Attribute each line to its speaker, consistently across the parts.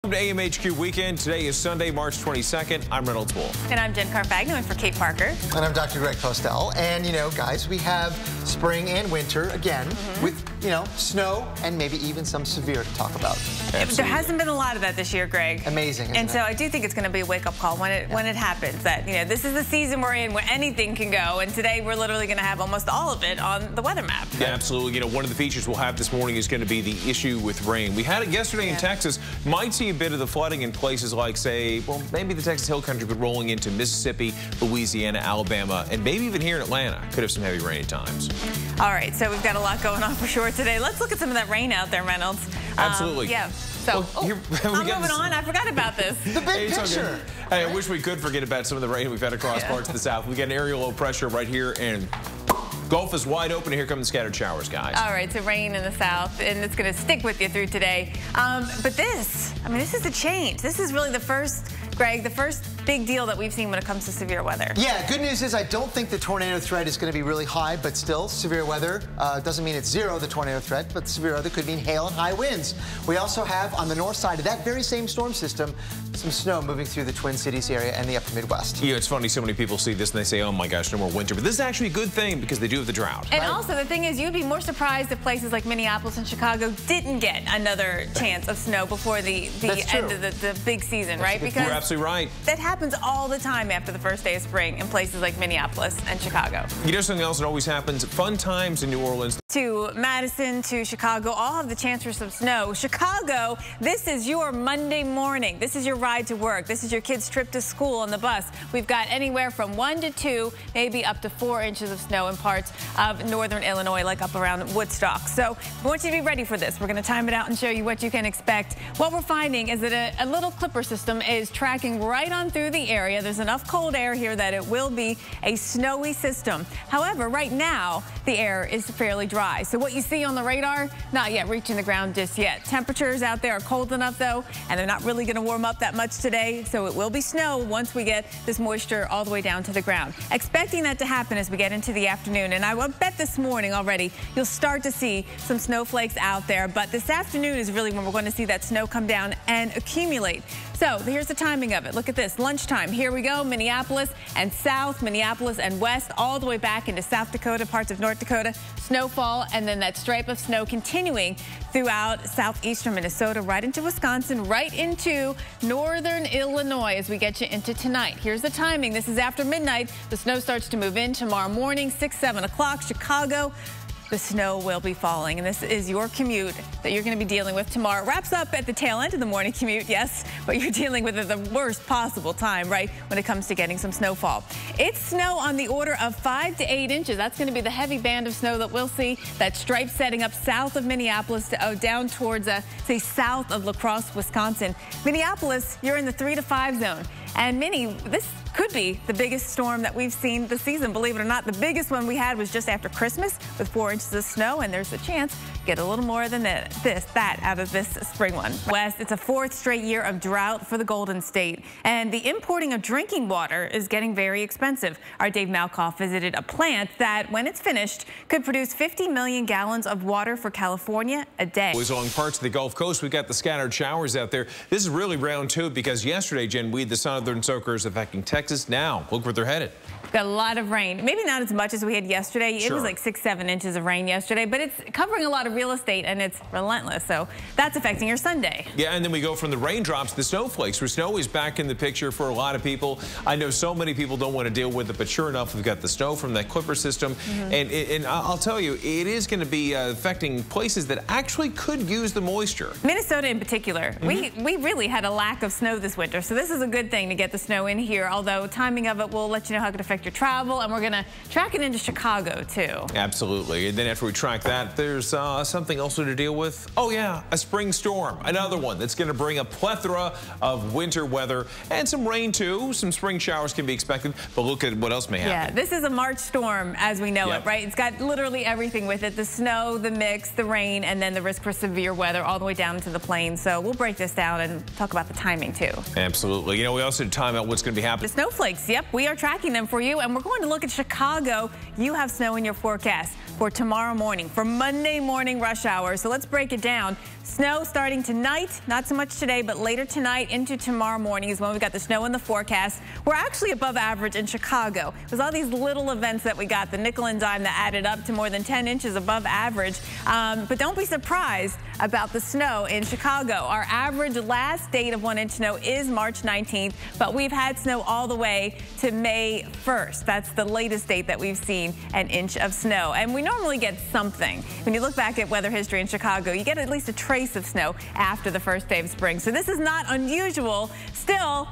Speaker 1: Welcome to AMHQ Weekend. Today is Sunday, March 22nd. I'm Reynolds Wolf.
Speaker 2: And I'm Jen Carfagno, and for Kate Parker.
Speaker 3: And I'm Dr. Greg Postel. And, you know, guys, we have spring and winter again with, you know, snow and maybe even some severe to talk about.
Speaker 1: Absolutely.
Speaker 2: There hasn't been a lot of that this year, Greg.
Speaker 3: Amazing,
Speaker 2: And so I do think it's going to be a wake-up call when it happens. That, you know, this is the season we're in where anything can go. And today we're literally going to have almost all of it on the weather map.
Speaker 1: Yeah, absolutely. You know, one of the features we'll have this morning is going to be the issue with rain. We had it yesterday in Texas. Might see a bit of the flooding in places like, say, well, maybe the Texas Hill Country, but rolling into Mississippi, Louisiana, Alabama, and maybe even here in Atlanta. Could have some heavy rain at times.
Speaker 2: All right, so we've got a lot going on for sure today. Let's look at some of that rain out there, Reynolds.
Speaker 1: Absolutely.
Speaker 2: Yeah. So,
Speaker 1: well,
Speaker 2: I'm moving on. I forgot about this.
Speaker 3: The big picture.
Speaker 1: Hey, I wish we could forget about some of the rain we've had across parts of the South. We got an aerial low pressure right here, and Gulf is wide open. Here come the scattered showers, guys.
Speaker 2: All right, so rain in the south, and it's going to stick with you through today. But this, I mean, this is a change. This is really the first, Greg, the first big deal that we've seen when it comes to severe weather.
Speaker 3: Yeah, good news is I don't think the tornado threat is going to be really high, but still, severe weather doesn't mean it's zero, the tornado threat, but severe weather could mean hail and high winds. We also have, on the north side of that very same storm system, some snow moving through the Twin Cities area and the upper Midwest.
Speaker 1: Yeah, it's funny, so many people see this and they say, oh my gosh, no more winter. But this is actually a good thing because they do have the drought.
Speaker 2: And also, the thing is, you'd be more surprised if places like Minneapolis and Chicago didn't get another chance of snow before the end of the big season, right? Because
Speaker 1: you're absolutely right.
Speaker 2: That happens all the time after the first day of spring in places like Minneapolis and Chicago.
Speaker 1: You know something else that always happens? Fun times in New Orleans.
Speaker 2: To Madison, to Chicago, all have the chance for some snow. Chicago, this is your Monday morning. This is your ride to work. This is your kid's trip to school on the bus. We've got anywhere from 1 to 2, maybe up to 4 inches of snow in parts of northern Illinois, like up around Woodstock. So we want you to be ready for this. We're going to time it out and show you what you can expect. What we're finding is that a little clipper system is tracking right on through the area. There's enough cold air here that it will be a snowy system. However, right now, the air is fairly dry. So what you see on the radar, not yet reaching the ground just yet. Temperatures out there are cold enough, though, and they're not really going to warm up that much today. So it will be snow once we get this moisture all the way down to the ground. Expecting that to happen as we get into the afternoon. And I will bet this morning already you'll start to see some snowflakes out there. But this afternoon is really when we're going to see that snow come down and accumulate. So here's the timing of it. Look at this. Lunchtime. Here we go. Minneapolis and south, Minneapolis and west, all the way back into South Dakota, parts of North Dakota. Snowfall, and then that stripe of snow continuing throughout southeastern Minnesota, right into Wisconsin, right into northern Illinois as we get you into tonight. Here's the timing. This is after midnight. The snow starts to move in tomorrow morning, 6, 7 o'clock. Chicago, the snow will be falling, and this is your commute that you're going to be dealing with tomorrow. It wraps up at the tail end of the morning commute, yes, but you're dealing with it at the worst possible time, right, when it comes to getting some snowfall. It's snow on the order of 5 to 8 inches. That's going to be the heavy band of snow that we'll see. That stripe setting up south of Minneapolis down towards, say, south of La Crosse, Wisconsin. Minneapolis, you're in the 3 to 5 zone. And this could be the biggest storm that we've seen this season. Believe it or not, the biggest one we had was just after Christmas with 4 inches of snow, and there's a chance get a little more than that out of this spring one. West, it's a 4th straight year of drought for the Golden State, and the importing of drinking water is getting very expensive. Our Dave Malkoff visited a plant that, when it's finished, could produce 50 million gallons of water for California a day.
Speaker 1: Along parts of the Gulf Coast, we've got the scattered showers out there. This is really round 2 because yesterday, Jen, we had the southern soakers affecting Texas. Now, look where they're headed.
Speaker 2: Got a lot of rain. Maybe not as much as we had yesterday.
Speaker 1: Sure.
Speaker 2: It was like 6, 7 inches of rain yesterday, but it's covering a lot of real estate and it's relentless. So that's affecting your Sunday.
Speaker 1: Yeah, and then we go from the raindrops to the snowflakes, where snow is back in the picture for a lot of people. I know so many people don't want to deal with it, but sure enough, we've got the snow from that clipper system. And I'll tell you, it is going to be affecting places that actually could use the moisture.
Speaker 2: Minnesota in particular. We really had a lack of snow this winter, so this is a good thing to get the snow in here, although timing of it will let you know how it could affect your travel, and we're going to track it into Chicago, too.
Speaker 1: Absolutely. And then after we track that, there's something else to deal with. Oh, yeah, a spring storm. Another one that's going to bring a plethora of winter weather and some rain, too. Some spring showers can be expected, but look at what else may happen.
Speaker 2: Yeah, this is a March storm as we know it, right? It's got literally everything with it. The snow, the mix, the rain, and then the risk for severe weather all the way down to the plains. So we'll break this down and talk about the timing, too.
Speaker 1: Absolutely. You know, we also time out what's going to be happening.
Speaker 2: snowflakes. Yep, we are tracking them for you, and we're going to look at Chicago. You have snow in your forecast for tomorrow morning, for Monday morning rush hour. So let's break it down. Snow starting tonight, not so much today, but later tonight into tomorrow morning is when we got the snow in the forecast. We're actually above average in Chicago. It was all these little events that we got, the nickel and dime, that added up to more than 10 inches above average. But don't be surprised about the snow in Chicago. Our average last date of 1 inch snow is March 19th, but we've had snow all the way to May 1st. That's the latest date that we've seen an inch of snow. And we normally get something. When you look back at weather history in Chicago, you get at least a trace of snow after the first day of spring. So this is not unusual. Still,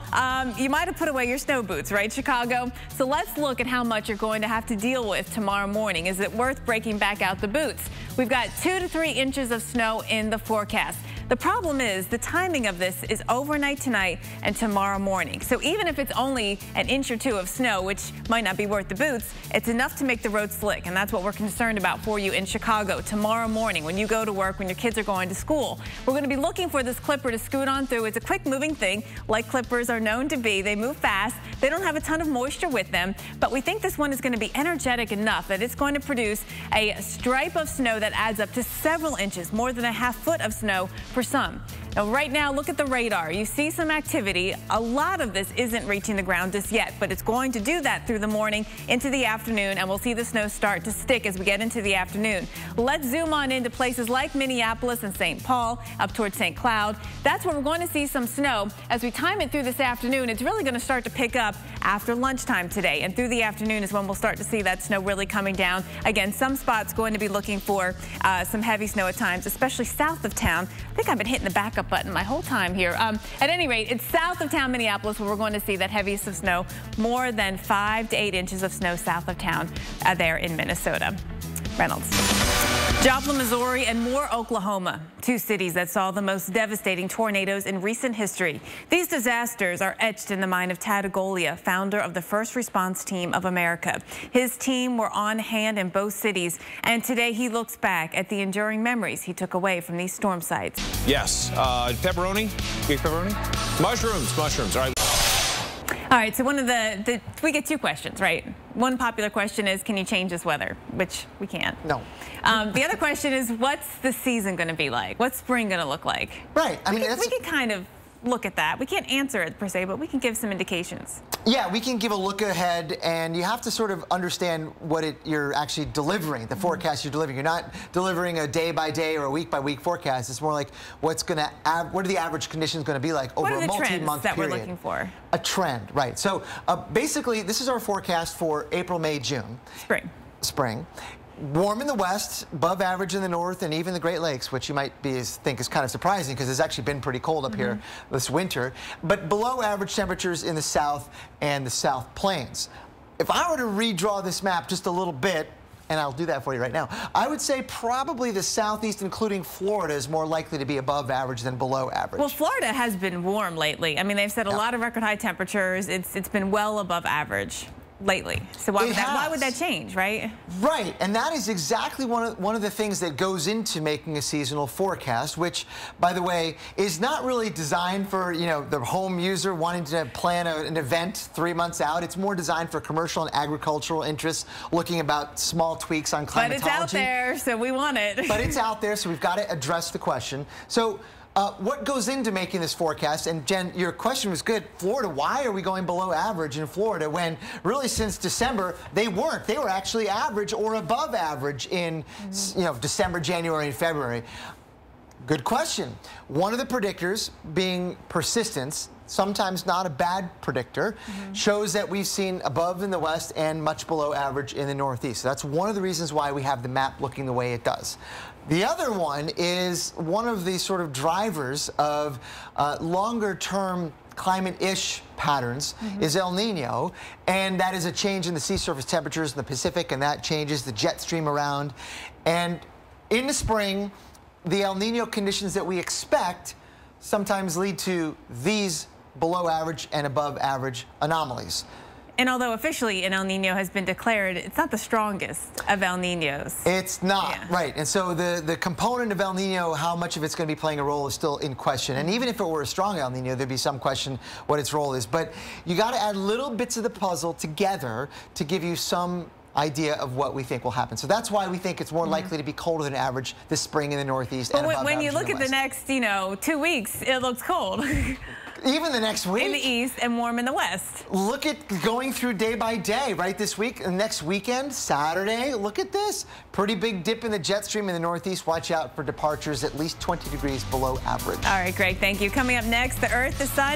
Speaker 2: you might have put away your snow boots, right, Chicago? So let's look at how much you're going to have to deal with tomorrow morning. Is it worth breaking back out the boots? We've got 2 to 3 inches of snow in the forecast. The problem is the timing of this is overnight tonight and tomorrow morning. So even if it's only an inch or two of snow, which might not be worth the boots, it's enough to make the road slick. And that's what we're concerned about for you in Chicago tomorrow morning when you go to work, when your kids are going to school. We're going to be looking for this clipper to scoot on through. It's a quick moving thing, like clippers are known to be. They move fast. They don't have a ton of moisture with them, but we think this one is going to be energetic enough that it's going to produce a stripe of snow that adds up to several inches, more than a half foot of snow for some. Now, right now, look at the radar. You see some activity. A lot of this isn't reaching the ground just yet, but it's going to do that through the morning into the afternoon, and we'll see the snow start to stick as we get into the afternoon. Let's zoom on into places like Minneapolis and St. Paul, up towards St. Cloud. That's where we're going to see some snow. As we time it through this afternoon, it's really going to start to pick up after lunchtime today, and through the afternoon is when we'll start to see that snow really coming down. Again, some spots going to be looking for some heavy snow at times, especially south of town. I think I've been hitting the backup button my whole time here. At any rate, it's south of town, Minneapolis, where we're going to see that heaviest of snow, more than 5 to 8 inches of snow south of town there in Minnesota. Reynolds. Joplin, Missouri, and Moore, Oklahoma, 2 cities that saw the most devastating tornadoes in recent history. These disasters are etched in the mind of Tad Agolia, founder of the First Response Team of America. His team were on hand in both cities, and today he looks back at the enduring memories he took away from these storm sites.
Speaker 1: Yes, pepperoni, big pepperoni, mushrooms. All right.
Speaker 2: All right, so one of we get 2 questions, right? One popular question is, can you change this weather? Which we can't.
Speaker 3: No.
Speaker 2: The other question is, what's the season going to be like? What's spring going to look like?
Speaker 3: Right. I mean,
Speaker 2: we can kind of look at that. We can't answer it per se, but we can give some indications.
Speaker 3: Yeah, we can give a look ahead, and you have to sort of understand what you're actually delivering, the forecast you're delivering. You're not delivering a day-by-day or a week-by-week forecast. It's more like what are the average conditions going to be like over a multi-month period.
Speaker 2: What are the trends that we're looking for?
Speaker 3: A trend, right. So basically, this is our forecast for April, May, June. Spring. Warm in the west, above average in the north, and even the Great Lakes, which you might think is kind of surprising because it's actually been pretty cold up here this winter. But below average temperatures in the south and the South Plains. If I were to redraw this map just a little bit, and I'll do that for you right now, I would say probably the southeast, including Florida, is more likely to be above average than below average.
Speaker 2: Well, Florida has been warm lately. I mean, they've set a lot of record high temperatures. It's been well above average lately. So why would that change, right? Right,
Speaker 3: and that is exactly one of the things that goes into making a seasonal forecast, which, by the way, is not really designed for, the home user wanting to plan an event 3 months out. It's more designed for commercial and agricultural interests, looking about small tweaks on climatology.
Speaker 2: But it's out there, so we want it.
Speaker 3: But it's out there, so we've got to address the question. So what goes into making this forecast? And Jen, your question was good. Florida, why are we going below average in Florida when really since December they weren't? They were actually average or above average in December, January, and February. Good question. One of the predictors being persistence, sometimes not a bad predictor, shows that we've seen above in the west and much below average in the northeast. So that's one of the reasons why we have the map looking the way it does. The other one is one of the sort of drivers of longer-term climate-ish patterns is El Nino, and that is a change in the sea surface temperatures in the Pacific, and that changes the jet stream around. And in the spring, the El Nino conditions that we expect sometimes lead to these below average and above average anomalies.
Speaker 2: And although officially an El Nino has been declared, it's not the strongest of El Ninos.
Speaker 3: It's not, right. And so the component of El Nino, how much of it's going to be playing a role is still in question. And even if it were a strong El Nino, there'd be some question what its role is. But you got to add little bits of the puzzle together to give you some idea of what we think will happen. So that's why we think it's more likely to be colder than average this spring in the Northeast.
Speaker 2: But
Speaker 3: and
Speaker 2: when you look at the next, 2 weeks, it looks cold.
Speaker 3: Even the next week?
Speaker 2: In the east and warm in the west.
Speaker 3: Look at going through day by day, right? This week, and next weekend, Saturday, look at this. Pretty big dip in the jet stream in the Northeast. Watch out for departures at least 20 degrees below average.
Speaker 2: All right, Greg, thank you. Coming up next, the Earth, the Sun.